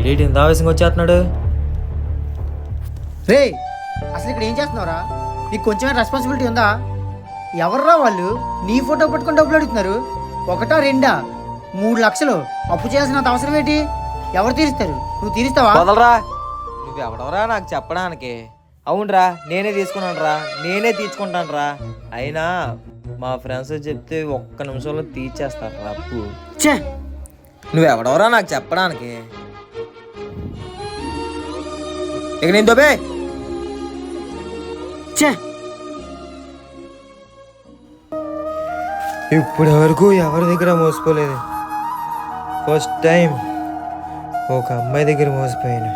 ఈడేటి ఇంత ఆవేశంగా వచ్చేస్తున్నాడు. రే అసలు ఇక్కడ ఏం చేస్తున్నావురా? నీకు కొంచెం రెస్పాన్సిబిలిటీ ఉందా? ఎవర్రా వాళ్ళు నీ ఫోటో పట్టుకొని డబ్బులు అడుగుతున్నారు? ఒకటా రెండా 3 లక్షలు అప్పు చేయాల్సినంత అవసరం ఏంటి? ఎవరు తీరుస్తారు? నువ్వు తీరుస్తావా? వదలరా, నువ్వెవడవరా నాకు చెప్పడానికి? అవునరా, నేనే తీసుకున్నాను రా, నేనే తీర్చుకుంటాను రా. అయినా మా ఫ్రెండ్స్ చెప్తే ఒక్క నిమిషంలో తీర్చేస్తారు రా అప్పు. ఛే, నువ్వెవడవరా నాకు చెప్పడానికి? ఇక నేను దొబే. ఛే, ఇప్పటి వరకు ఎవరి దగ్గర మోసపోలేదు. ఫస్ట్ టైం ఒక అమ్మాయి దగ్గర మోసపోయాను.